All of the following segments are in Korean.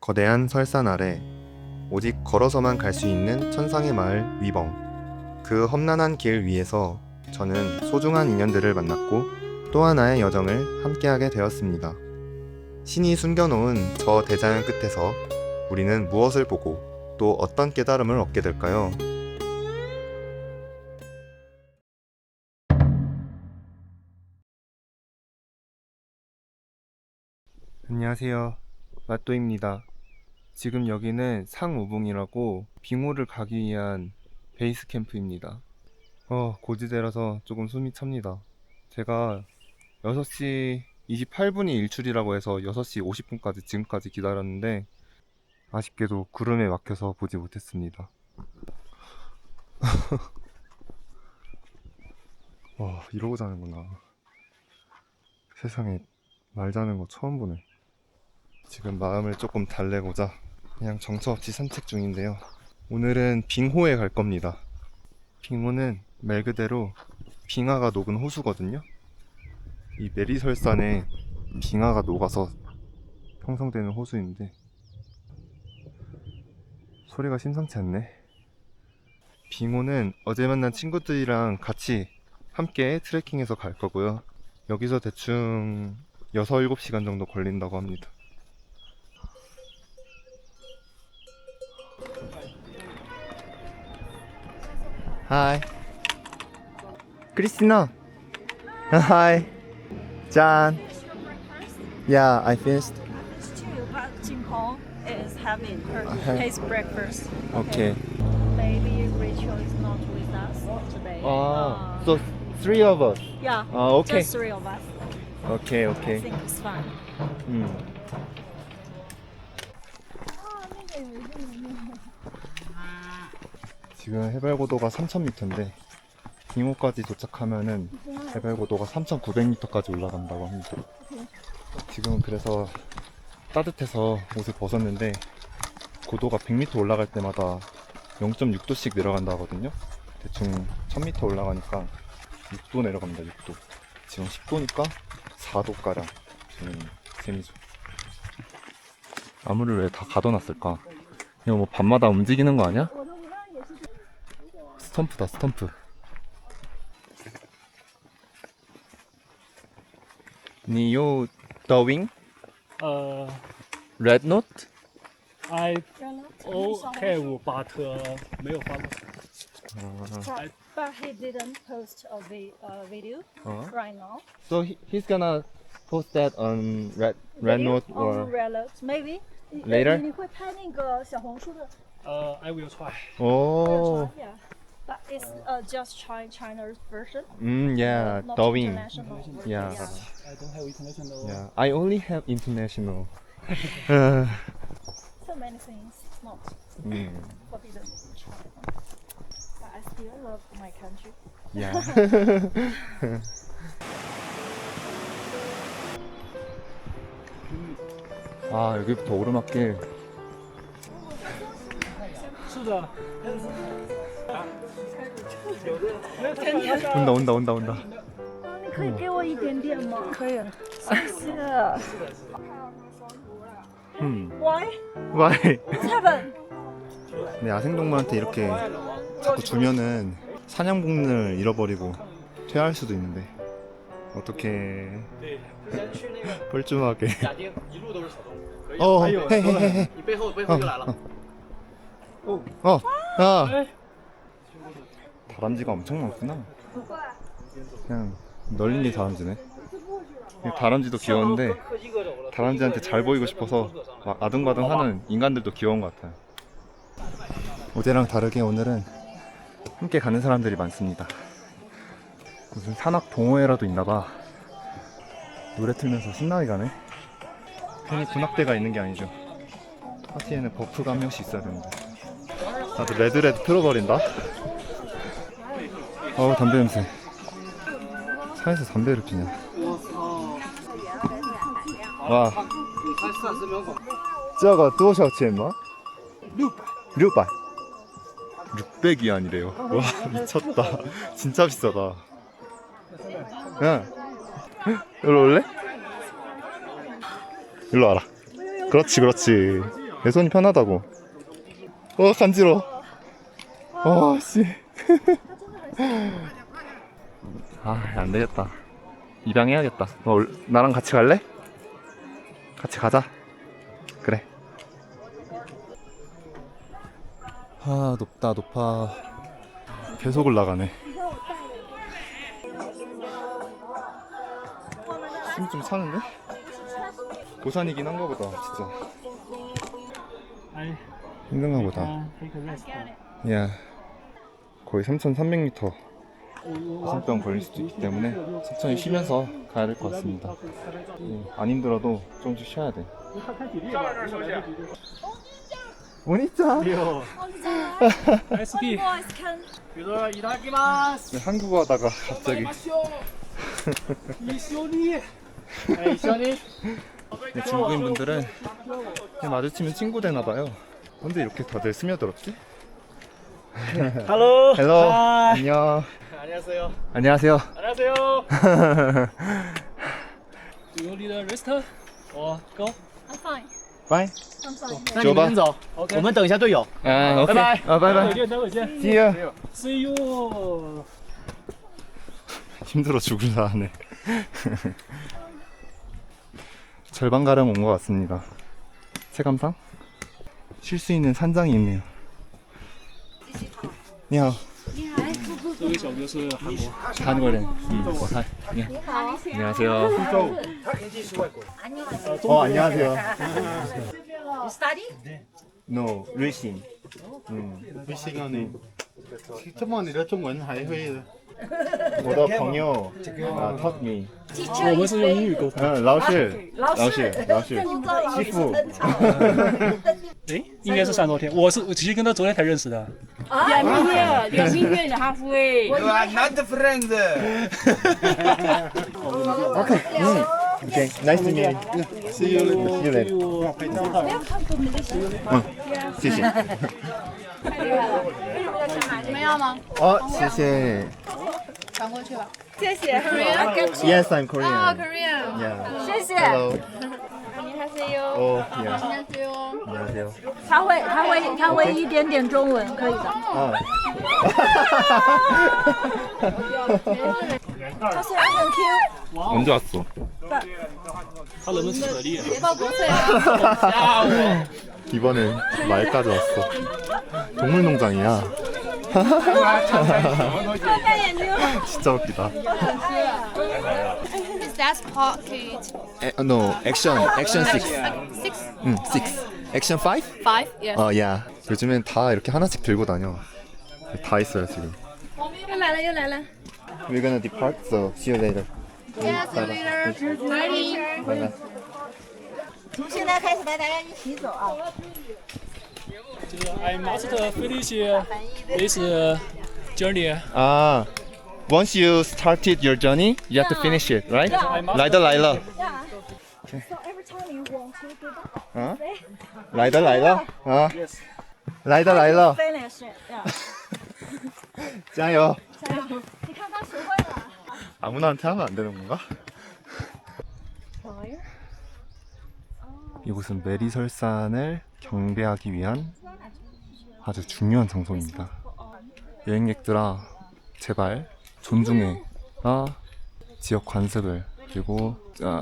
거대한 설산 아래 오직 걸어서만 갈 수 있는 천상의 마을 위벙. 그 험난한 길 위에서 저는 소중한 인연들을 만났고 또 하나의 여정을 함께하게 되었습니다. 신이 숨겨놓은 저 대자연 끝에서 우리는 무엇을 보고 또 어떤 깨달음을 얻게 될까요? 안녕하세요. 맛도입니다. 지금 여기는 상우붕이라고 빙호를 가기 위한 베이스 캠프입니다. 고지대라서 조금 숨이 찹니다. 제가 6시 28분이 일출이라고 해서 6시 50분까지 지금까지 기다렸는데 아쉽게도 구름에 막혀서 보지 못했습니다. 와, 이러고 자는구나. 세상에 말 자는 거 처음 보네. 지금 마음을 조금 달래고자 그냥 정처 없이 산책 중인데요. 오늘은 빙호에 갈 겁니다. 빙호는 말 그대로 빙하가 녹은 호수거든요. 이 메리설산에 빙하가 녹아서 형성되는 호수인데 소리가 심상치 않네. 빙호는 어제 만난 친구들이랑 같이 함께 트레킹해서 갈 거고요. 여기서 대충 6, 7시간 정도 걸린다고 합니다. Hi. Christina. Hi. John. Yeah, I finished. But Jim Hong is having his breakfast. Okay. Maybe Rachel is not with us today. So 3 of us. Yeah. Okay. Just 3 of us. Okay, I okay. think it's fine. 지금 해발고도가 3000m인데 빙호까지 도착하면은 해발고도가 3900m까지 올라간다고 합니다. 지금은 그래서 따뜻해서 옷을 벗었는데 고도가 100m 올라갈 때마다 0.6도씩 내려간다 하거든요. 대충 1000m 올라가니까 6도 내려갑니다. 6도. 지금 10도니까 4도가량 되는 셈이죠. 나무를 왜 다 가둬놨을까? 이거 뭐 밤마다 움직이는 거 아니야? 스탬프다, 스탬프. 니오 더윙? Red Note? I You're not have but 没有发过。 But he didn't post a video right now. So he's gonna post that on Red Note or On Red Note, maybe. Later? 你会拍那个小红书的 I will try. Oh, Yeah. But it's just China's version. Yeah, Not 더윙. international version. Yeah. I don't have international. Yeah, I only have international. So many things not forbidden in China. But I still love my country. Yeah. 아, 여기부터 오르막길. 是的。 온다. 你可以给我一点点吗？可以，谢谢。Why? Why? Seven. 네, 야생동물한테 이렇게 자꾸 주면은 사냥본능을 잃어버리고 퇴할 수도 있는데 어떻게 뻘쭘하게. 嘿，你背后又来了。 다람쥐가 엄청 많구나. 그냥 널린 게 다람쥐네. 다람쥐도 귀여운데 다람쥐한테 잘 보이고 싶어서 막 아둥바둥하는 인간들도 귀여운 것 같아요. 어제랑 다르게 오늘은 함께 가는 사람들이 많습니다. 무슨 산악 동호회라도 있나봐. 노래 틀면서 신나게 가네. 괜히 군악대가 있는 게 아니죠. 파티에는 버프가 한 명씩 있어야 되는데 다들 레드레드 틀어버린다. 담배 냄새. 차에서 담배를 피냐. 와, 这个多少钱吗? 600. 600이 아니래요. 와, 미쳤다. 진짜 비싸다. 야, 일로 올래? 일로 와라. 그렇지. 내 손이 편하다고. 간지러. 씨. 안 되겠다. 입양해야겠다. 너 나랑 같이 갈래? 같이 가자. 그래. 높다, 높아. 계속 올라가네. 힘이 좀 차는데? 고산이긴 한가 보다, 진짜. 哎， 힘든가 보다. take a rest. 야, 거의 3,300m 화산병 걸릴 수도 있기 때문에 천천히 쉬면서 가야 될 것 같습니다. 안 힘들어도 조금씩 쉬어야 돼. 모니짱! SP. Boys can. 이따기마스. 한국어 하다가 갑자기 이 쇼니. 에이 쇼니. 중국인 분들은 그냥 마주치면 친구 되나봐요. 근데 이렇게 다들 스며들었지? Hello. 헬로, Hi. 안녕. 안녕하세요. 안녕하세요. 안녕하세요. Do you need a rest or go? I'm fine. Bye. I'm fine. 那你们先走， OK 我们等一下队友。 아, 오케이. 바이바이. 바이바이. 待会见，待会见。 See you. See you. 힘들어 죽을라 하네. 절반가량 온 것 같습니다. 체감상? 쉴 수 있는 산장이 있네요. 你好这位小哥是韩国。 한국인. 我猜. 안녕하세요. 안녕하세요. You study? No, reading. 시간에 这么你的中文还会我的朋友taught me. 我们是用英语沟通。老师，师傅。诶，应该是3多天。我其实跟他昨天才认识的。 You're halfway. not friends. Okay, nice to meet you. See you later. See you later. 谢谢。你们要吗？谢谢。传过去吧。 Yes, I'm Korean. Korean. Yeah. 谢谢。 Hello. 안녕하세요. Oh, yeah. 안녕하세요. 안녕하세요. 他会一点点中文，可以的。 他虽然很 Q， 언제 왔어? 他人们是可厉害。别抱国粹啊！ 이번엔 말까지 왔어. 동물농장이야. 戴眼镜。 진짜 웃기다. Is that pocket? No, action 6. 6? 6. Action 5? 5? Yeah. 야. 요즘엔 다 이렇게 하나씩 들고 다녀. 다 있어요 지금. 又来了又来了。 We're gonna depart, so see you later. Yeah, see you later. Ready? 拜拜。从现在开始带大家一起走啊！ I must finish this journey. Once you started your journey, you have to finish it, right? 라이더 라이더. So every time you want to go back, 어? 라이더 라이더. Yes. 라이더 라이더. finish it. Yeah. 加油. 你看他学会了。 아무나한테 하면 안 되는 건가? 이곳은 메리설산을 경배하기 위한 아주 중요한 장소입니다. 여행객들아, 제발 존중해라 지역 관습을 그리고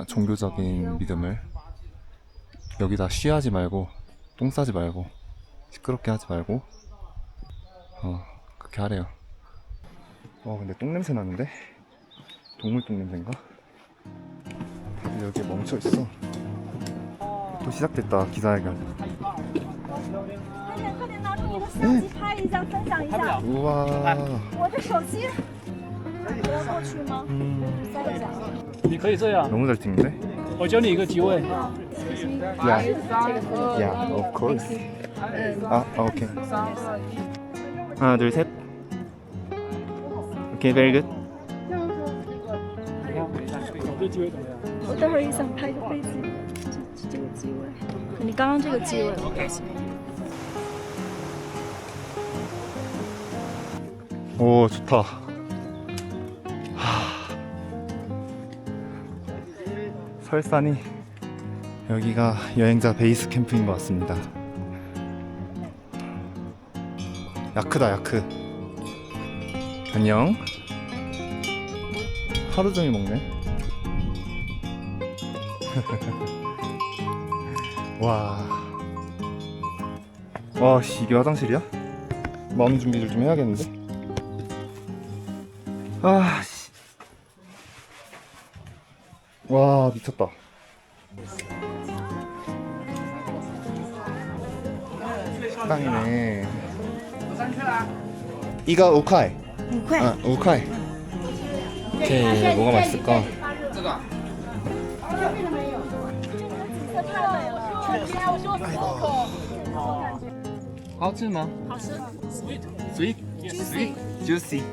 종교적인 믿음을 여기다 쉬하지 말고 똥 싸지 말고 시끄럽게 하지 말고 그렇게 하래요. 근데 똥 냄새 나는데? 동물 똥 냄새인가? 다들 여기에 멈춰 있어. 또 시작됐다 기자회견. 快点拿出你的相机拍一下，分享一下。 우와. 我这手机，我要过去吗？塞一下。你可以这样， 너무 잘 찍는데? 我教你一个机位。 Yeah. Yeah, of course. 오케이. 하나, 둘, 셋. 오케이, very good. 我这机位怎么样？我待会儿也想拍个飞机，这个机位。你刚刚这个机位，我告诉你。 오, 좋다. 설산이 여기가 여행자 베이스 캠프인 것 같습니다. 야크다 야크. 안녕. 하루 종일 먹네. 와. 와, 씨, 이게 화장실이야? 마음 준비를 좀 해야겠는데? 아, 씨. 와, 미쳤다. 식당이네. 이거 우카이. 우카이. 오케이, 뭐가 맛있을까? 好吃吗？好吃。Sweet。Juicy。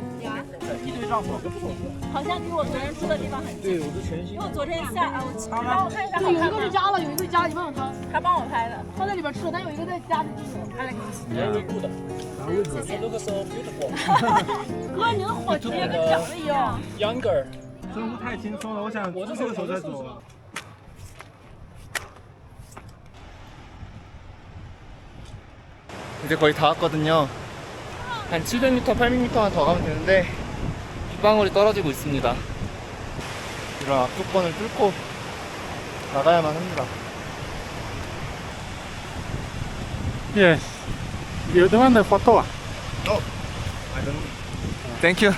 好像比我昨天吃的地方很近。对，我是全新。因为我昨天下，我帮我看一下。对，有一个是加了，有一个是加，你问问他。他帮我拍的，他在里边吃了，但有一个在加的进去。Very good. Look so beautiful. 哥，你的火直接跟长得一样。 Younger. 真是太轻松了，我想这个时候再做。 이제 거의 다 왔거든요. 한 700m, 800m만 더 가면 되는데 빗방울이 떨어지고 있습니다. 이런 악조건을 뚫고 나가야만 합니다. Yes. You don't want the photo? No, I don't. Thank you.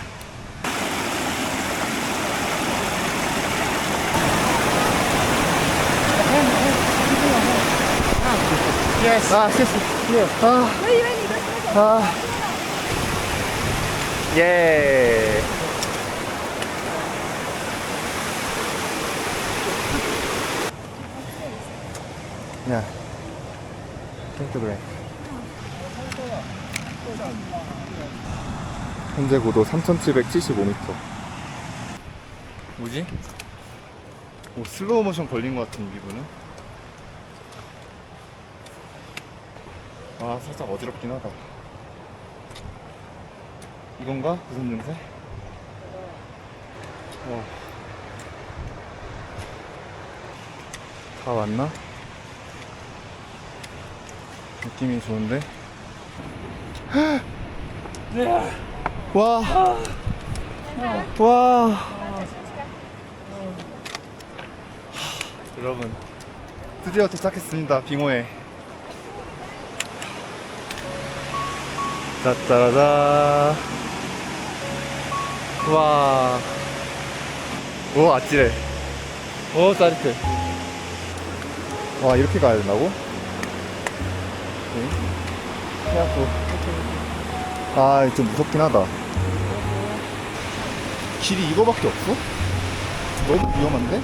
Yes. 啊，谢谢。啊，我以为你的车手。啊，耶！ 야, 또 그래. 현재 고도 3,775m. 뭐지? 오, 슬로우 모션 걸린 것 같은 기분은? 아, 살짝 어지럽긴 하다. 이건가? 무슨 증세? 와. 다 왔나? 느낌이 좋은데? 와. 와. 여러분, 드디어 도착했습니다. 빙호에. 짜짜라자. 와. 오, 아찔해. 오, 짜릿해. 와, 이렇게 가야 된다고? 해갖고. 아, 좀 무섭긴 하다. 길이 이거밖에 없어? 너무 위험한데?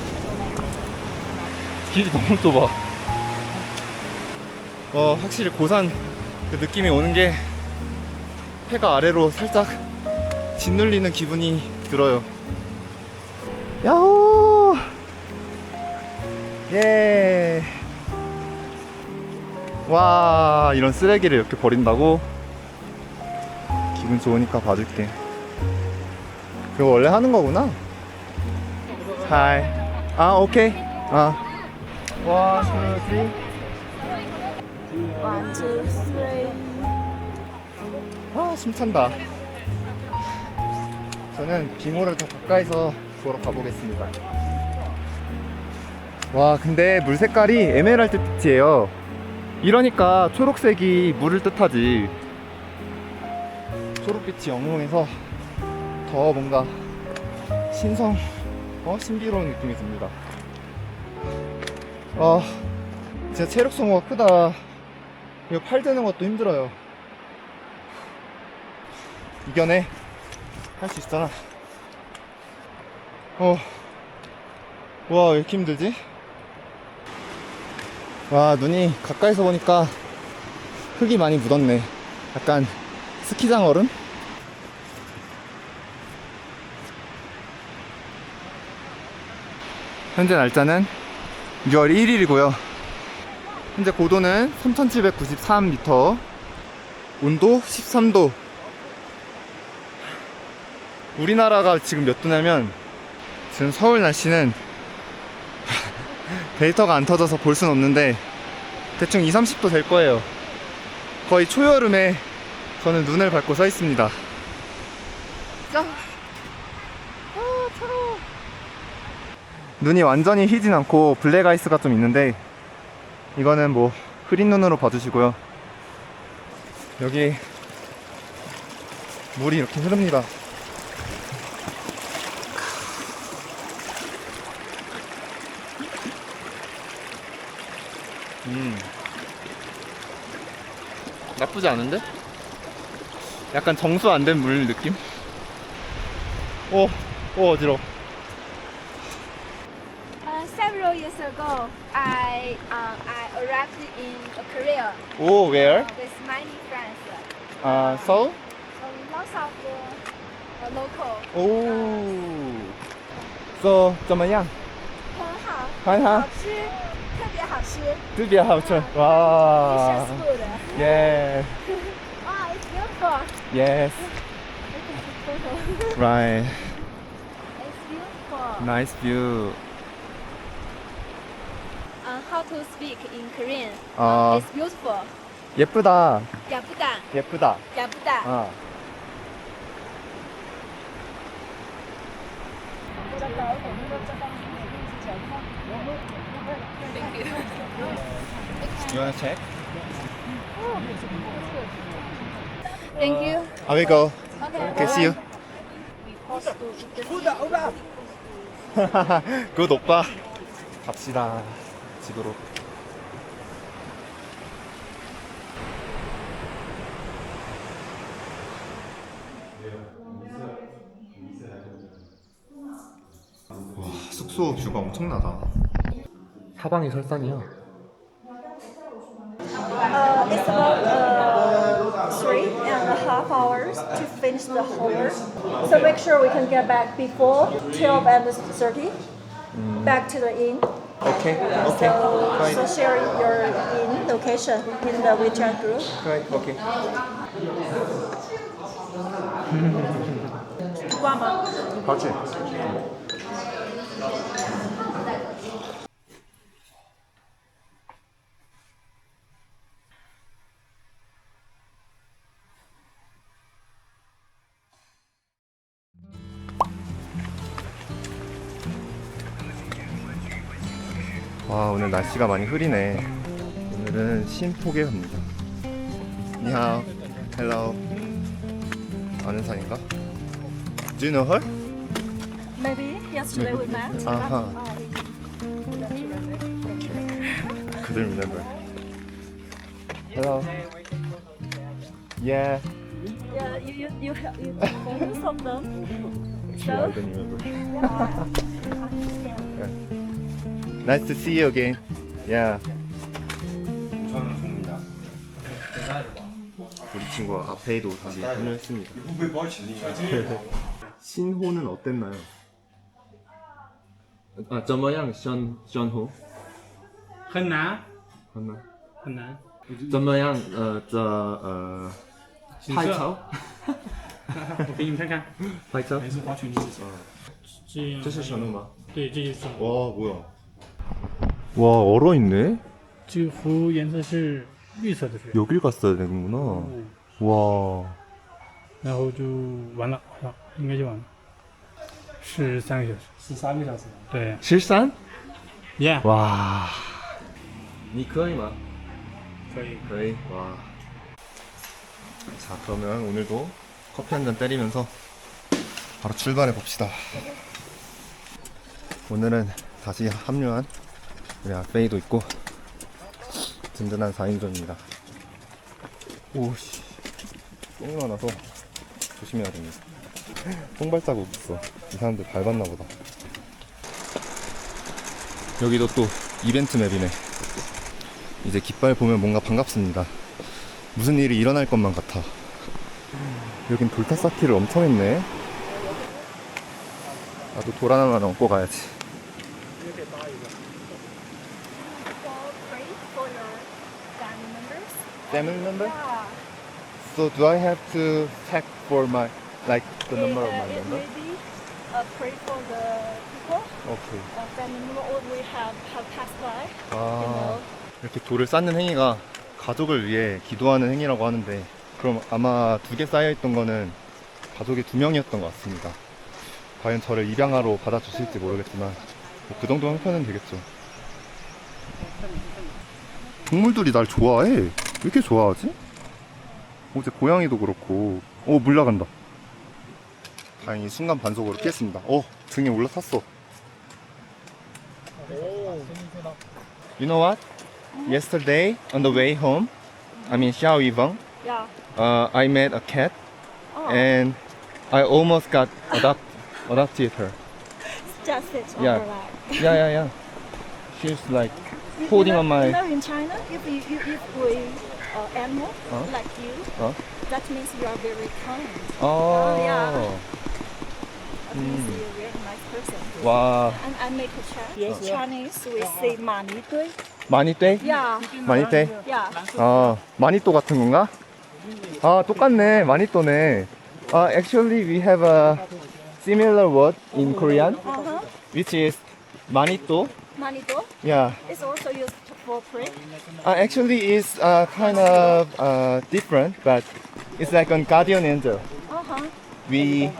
길이 너무 좁아. 확실히 고산 그 느낌이 오는 게 해가 아래로 살짝 짓눌리는 기분이 들어요. 야호! 예! 와, 이런 쓰레기를 이렇게 버린다고? 기분 좋으니까 봐줄게. 그거 원래 하는 거구나? 하이. 아, 오케이. 아. 원, 투, 쓰리. 1, 2, 3. 아, 숨찬다. 저는 빙호를 더 가까이서 보러 가보겠습니다. 와, 근데 물 색깔이 에메랄드 빛이에요. 이러니까 초록색이 물을 뜻하지. 초록빛이 영롱해서 더 뭔가 신비로운 느낌이 듭니다. 진짜 체력 소모가 크다. 이거 팔 드는 것도 힘들어요. 이겨내. 할 수 있잖아. 와, 왜 이렇게 힘들지? 와, 눈이 가까이서 보니까 흙이 많이 묻었네. 약간 스키장 얼음? 현재 날짜는 6월 1일이고요. 현재 고도는 3,793m, 온도 13도. 우리나라가 지금 몇 도냐면, 지금 서울 날씨는 데이터가 안 터져서 볼 순 없는데 대충 20, 30도 될 거예요. 거의 초여름에 저는 눈을 밟고 서 있습니다. 눈이 완전히 희진 않고 블랙 아이스가 좀 있는데 이거는 뭐 흐린 눈으로 봐주시고요. 여기 물이 이렇게 흐릅니다. 나쁘지 않은데? 약간 정수 안 된 물 느낌? 어지러워. Several years ago, I arrived in Korea where? with many friends. Seoul? Lots of local. So, 怎么样?很好，很好。好吃，特别好吃。特别好吃。哇 Delicious food. Yes. Wow, it's beautiful. Yes. Right. It's beautiful. Nice view. How to speak in Korean? 아, It's beautiful. 예쁘다. 예쁘다, 예쁘다. 예쁘다. 아. You wanna check? Thank you. I will go. Okay. Okay, see you. 굿 오빠. 갑시다. 집으로. 와, 숙소 뷰가 엄청나다. 사방이 설산이야. It's about 3.5 hours to finish the whole work. So make sure we can get back before 12:30. Back to the inn. 오케이, 오케이. So share your inn location in the WeChat group. 오케이. Guama. 그렇지. 와, 오늘 날씨가 많이 흐리네. 오늘은 신포에 갑니다. 니하오. 헬로. 아는 사이인가? Do you know her? Maybe yesterday we met. 아하. Couldn't remember. Hello. Yeah. Yeah, you focus on them. Actually, I don't remember. Yeah. Nice to see you again. Yeah. 저는 송입니다. 우리 친구가 앞에도 다시 참여했습니다. 신호는 어땠나요? 怎么样, 션호? 很难，很难.很难。怎么样? 拍照?我给你们看看，拍照?还是花圈就是这样。这是션호吗?对，这就是。 와, 뭐야? 와, 얼어있네? 这个湖颜色是绿色的水， 여길 갔어야 되는구나. 와. 然后就完了，好像应该就完了。13个小时，13个小时。对， 실산? yeah， 와. 你可以吗?可以。 그래. 와. 자, 그러면 오늘도 커피 한 잔 때리면서 바로 출발해 봅시다. 오늘은 다시 합류한 우리 아페이도 있고 든든한 4인조입니다. 오씨, 똥이 많아서 조심해야 됩니다. 똥발자국 있어. 이 사람들 밟았나 보다. 여기도 또 이벤트 맵이네. 이제 깃발 보면 뭔가 반갑습니다. 무슨 일이 일어날 것만 같아. 여긴 돌타 쌓기를 엄청 했네. 나도 돌 하나만 얹고 가야지. Family member? Yeah. So do I have to check for my, like, the number of my It member? may be pray for the people. Okay. Family member or we have passed by. 아, 이렇게 돌을 쌓는 행위가 가족을 위해 기도하는 행위라고 하는데 그럼 아마 2개 쌓여있던 거는 가족이 2명이었던 것 같습니다. 과연 저를 입양하러 받아주실지 모르겠지만 뭐 그 정도 형편은 되겠죠. 동물들이 날 좋아해. 왜 이렇게 좋아하지? 어제 고양이도 그렇고. 물 나간다. 다행히 순간 반속으로 피했습니다. 등에 올라탔어. You know what? Yesterday on the way home, I mean Xiaoyibang, Yeah. I met a cat Oh. and I almost got adopted her. Just it's Yeah. overlap. Yeah. She's like holding on my. You know, in China, if we animal like you, that means you are very kind. Oh. yeah. That means you're a very nice person. 와, And I make a chat. In Chinese, we say "mani dui." 마니떼? Yeah. 마니떼? Yeah. 마니또 같은 건가? 똑같네. 마니또네. Actually, we have a similar word in Korean, which is 마니또. Mani dui. Yeah. It's also used for prey. Actually, it's kind of different, but it's like a guardian angel. We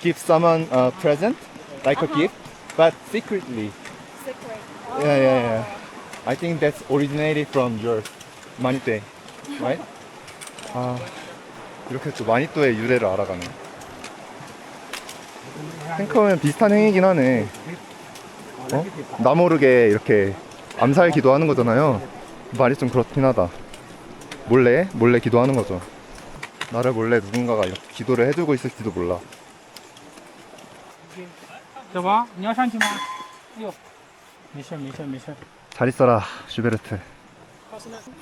give someone a present, like a gift, but secretly. Secret. Yeah. I think that's originated from your 마니떼, right? 이렇게 또 마니또의 유래를 알아가네. 탱커는 비슷한 행위긴 하네. 나 모르게 이렇게 암살 기도하는 거잖아요. 말이 좀 그렇긴 하다. 몰래 기도하는 거죠. 나를 몰래 누군가가 이렇게 기도를 해주고 있을지도 몰라. 小王，你要上去吗？哎呦，没事没事没事。 잘 있어라, 슈베르트.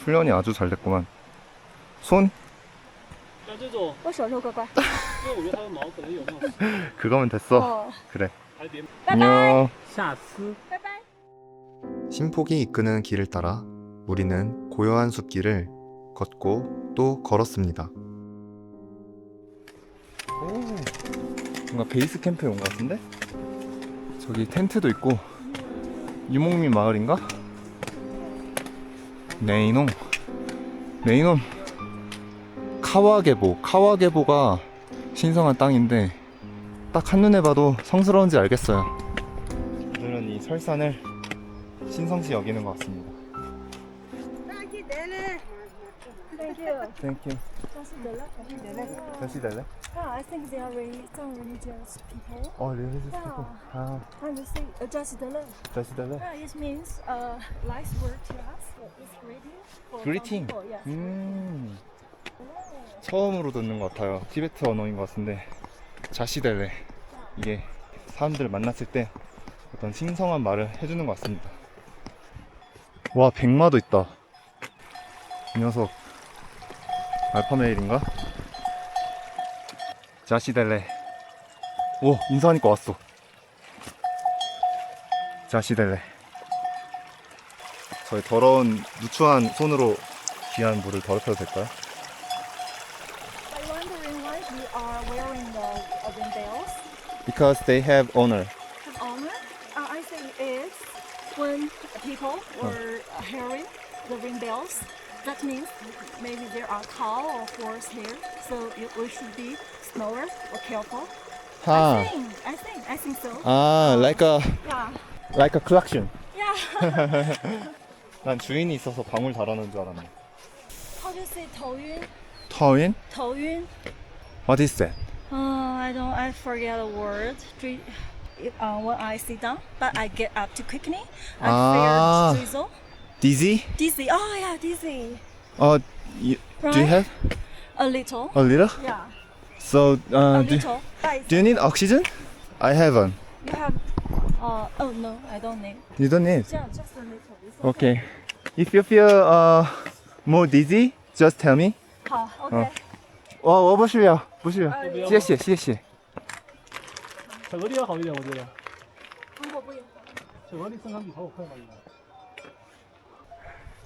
훈련이 아주 잘 됐구만. 손? 我手手乖乖。 그거면 됐어. 그래. 拜拜。 안녕. 下次。拜拜。 신폭이 이끄는 길을 따라 우리는 고요한 숲길을 걷고 또 걸었습니다. 뭔가 베이스 캠프에 온 것 같은데? 저기 텐트도 있고. 유목민 마을인가? 네이놈 카와게보가 신성한 땅인데 딱 한눈에 봐도 성스러운지 알겠어요. 오늘은 이 설산을 신성시 여기는 것 같습니다. Thank you. Thank you. 다시 달래? Yeah, I think they are really some religious people. religious people. And you say just the love. 다시 달래? Yeah, it means nice word to us. It's greeting. For some Greeting. people, yes. 처음으로 듣는 것 같아요. 티베트 언어인 것 같은데 자시델레, 이게 사람들 만났을 때 어떤 신성한 말을 해주는 것 같습니다. 와, 백마도 있다. 이 녀석 알파메일인가? 자시델레. 오, 인사하니까 왔어. 자시델레. 저희 더러운 누추한 손으로 귀한 물을 더럽혀도 될까요? I'm wondering why we are wearing the ring bells. Because they have honor. Have honor? I think it's when people were hearing the ring bells. That means maybe there are cow or horse here, so we should be slower or careful. 하. I think so. like Yeah. a collection. Yeah. 난 주인이 있어서 방울 달아놓은 줄 알았네. How do you say 头晕? 터윈? 头晕? What is that? I forget the word. When I sit down, but I get up too quickly. I fear drizzle. Dizzy? Dizzy. Oh yeah, dizzy. Do you Right? have A little. a little? Yeah. So A do little. But you need oxygen? I haven't. you have. Oh no, I don't need. You don't need. Just a little. It's Okay. If you feel more dizzy, just tell me. okay. 我不需要，不需要，谢谢谢谢。巧克力要好一点，我觉得。我不用。巧克力生产比好快吧？应该。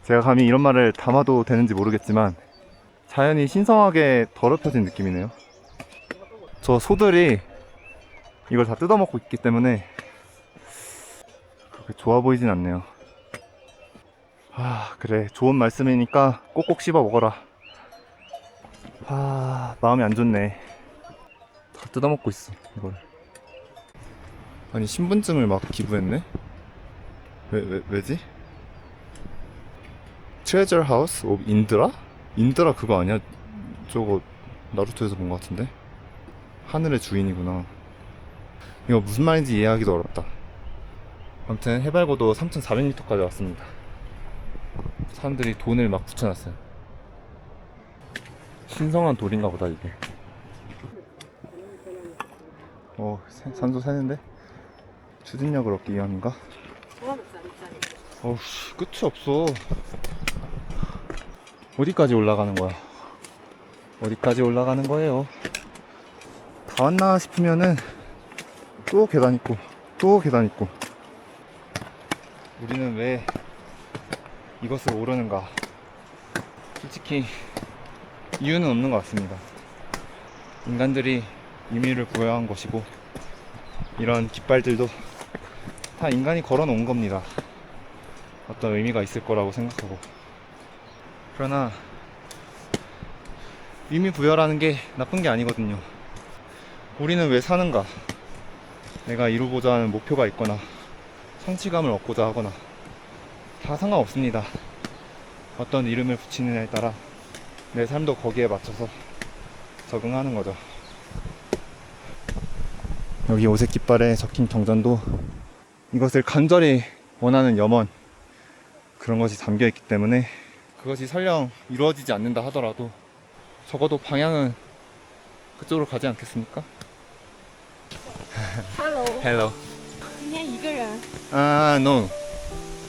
제가 감히 이런 말을 담아도 되는지 모르겠지만 자연이 신성하게 더럽혀진 느낌이네요. 저 소들이 이걸 다 뜯어먹고 있기 때문에 그렇게 좋아 보이진 않네요. 그래, 좋은 말씀이니까 꼭꼭 씹어 먹어라. 아, 마음이 안 좋네. 다 뜯어먹고 있어 이걸. 아니 신분증을 막 기부했네? 왜지? 트레저 하우스 오브 인드라? 인드라 그거 아니야? 저거 나루토에서 본 것 같은데? 하늘의 주인이구나. 이거 무슨 말인지 이해하기도 어렵다. 아무튼 해발고도 3,400m까지 왔습니다. 사람들이 돈을 막 붙여놨어요. 신성한 돌인가 보다 이게. 산소 새는데? 추진력을 얻기 위함인가? 어우씨, 끝이 없어. 어디까지 올라가는 거야? 어디까지 올라가는 거예요? 다 왔나 싶으면은 또 계단 있고 또 계단 있고. 우리는 왜 이것을 오르는가? 솔직히 이유는 없는 것 같습니다. 인간들이 의미를 부여한 것이고 이런 깃발들도 다 인간이 걸어 놓은 겁니다. 어떤 의미가 있을 거라고 생각하고. 그러나 의미 부여라는 게 나쁜 게 아니거든요. 우리는 왜 사는가? 내가 이루고자 하는 목표가 있거나 성취감을 얻고자 하거나 다 상관없습니다. 어떤 이름을 붙이느냐에 따라 내 삶도 거기에 맞춰서 적응하는 거죠. 여기 오색 깃발에 적힌 경전도 이것을 간절히 원하는 염원, 그런 것이 담겨있기 때문에 그것이 설령 이루어지지 않는다 하더라도 적어도 방향은 그쪽으로 가지 않겠습니까? Hello， Hello. 今天一个人。 No.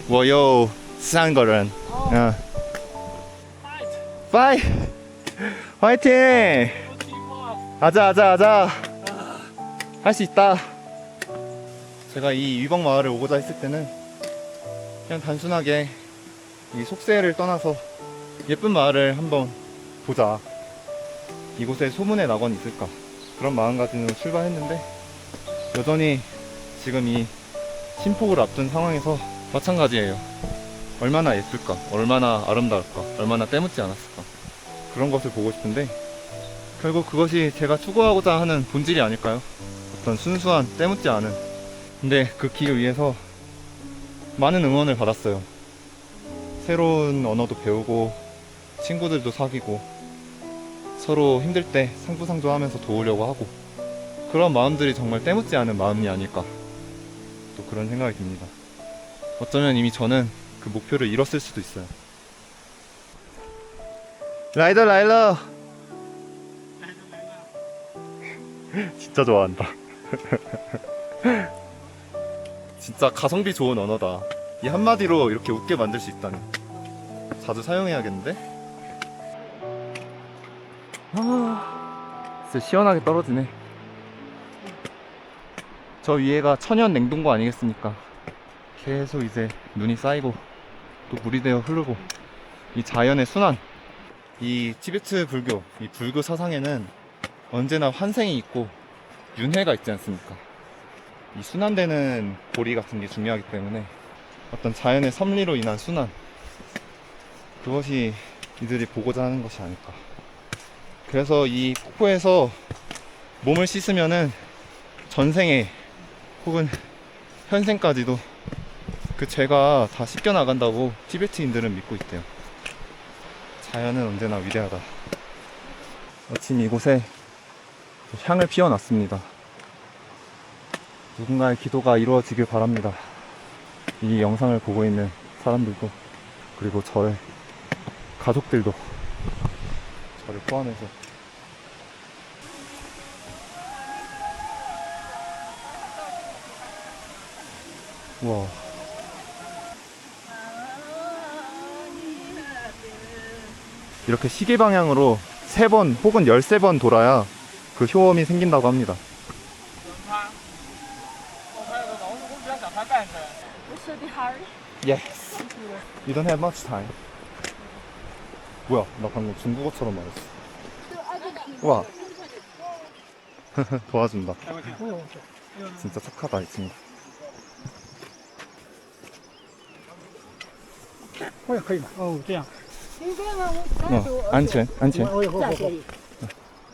我有3个人。哦。 Fight! 화이팅! 아자. 할 수 있다. 제가 이 위벅 마을을 오고자 했을 때는 그냥 단순하게 이 속세를 떠나서 예쁜 마을을 한번 보자. 이곳에 소문의 낙원이 있을까? 그런 마음가짐으로 출발했는데 여전히 지금 이 신폭을 앞둔 상황에서 마찬가지예요. 얼마나 예쁠까? 얼마나 아름다울까? 얼마나 때묻지 않았을까? 그런 것을 보고 싶은데 결국 그것이 제가 추구하고자 하는 본질이 아닐까요? 어떤 순수한 때묻지 않은. 근데 그 길 위해서 많은 응원을 받았어요. 새로운 언어도 배우고 친구들도 사귀고 서로 힘들 때 상부상조하면서 도우려고 하고, 그런 마음들이 정말 때묻지 않은 마음이 아닐까, 또 그런 생각이 듭니다. 어쩌면 이미 저는 그 목표를 이뤘을 수도 있어요. 라이더 진짜 좋아한다. 진짜 가성비 좋은 언어다. 이 한마디로 이렇게 웃게 만들 수 있다니 자주 사용해야겠는데? 진짜 시원하게 떨어지네. 저 위에가 천연 냉동고 아니겠습니까? 계속 이제 눈이 쌓이고 또 물이 되어 흐르고, 이 자연의 순환, 이 티베트 불교, 이 불교 사상에는 언제나 환생이 있고 윤회가 있지 않습니까? 이 순환되는 보리 같은 게 중요하기 때문에 어떤 자연의 섭리로 인한 순환, 그것이 이들이 보고자 하는 것이 아닐까. 그래서 이 폭포에서 몸을 씻으면은 전생에 혹은 현생까지도 그 죄가 다 씻겨나간다고 티베트인들은 믿고 있대요. 자연은 언제나 위대하다. 마침 이곳에 향을 피워놨습니다. 누군가의 기도가 이루어지길 바랍니다. 이 영상을 보고 있는 사람들도, 그리고 저의 가족들도, 저를 포함해서. 우와. 이렇게 시계 방향으로 3번 혹은 13번 돌아야 그 효험이 생긴다고 합니다. Should be hard. Yes. You don't have much time. 뭐야? 나 방금 중국어처럼 말했어. 와. 도와준다. 진짜 착하다 이 친구. 我也可以嘛。哦，这样。 안전. 我以后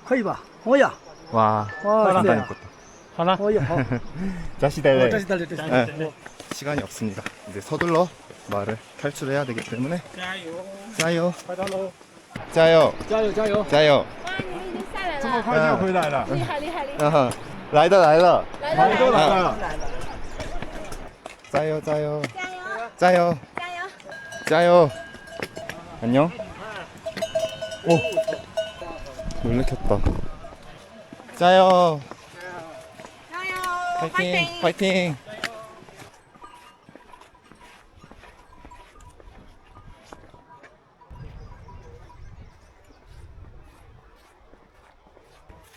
可以吧？哦呀， 와, 와, 간단히 네. 컸다. 好了， 哦呀，好， 자시달래. 这是这里，这是。 네. 시간이 없습니다. 이제 서둘러 마을을 탈출해야 되기 때문에 加油， 짜요, 快到喽！ 짜요, 加油加油！ 짜요. 哇，你们已经下来了，快就回来了，厉害厉害厉害！ 아하, 라이더 라이더. 来了都来了，来了。 짜요, 짜요, 加油 짜요, 加油！ 짜요. 안녕. 오, 놀래켰다. 짜요. 加油 파이팅, 파이팅.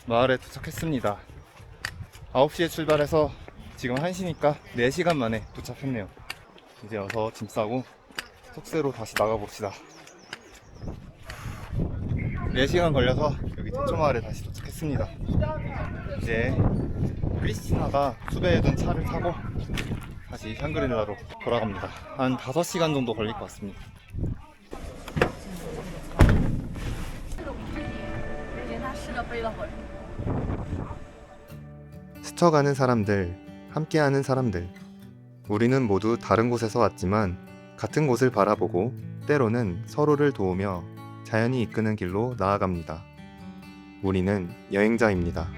마을에 도착했습니다. 9시에 출발해서 지금 1시니까 4시간 만에 도착했네요. 이제 어서 짐 싸고 속세로 다시 나가봅시다. 4시간 걸려서 여기 대초마을에 다시 도착했습니다. 이제 크리스티나가 수배해둔 차를 타고 다시 샹그릴라로 돌아갑니다. 한 5시간 정도 걸릴 것 같습니다. 스쳐가는 사람들, 함께하는 사람들. 우리는 모두 다른 곳에서 왔지만 같은 곳을 바라보고 때로는 서로를 도우며 자연이 이끄는 길로 나아갑니다. 우리는 여행자입니다.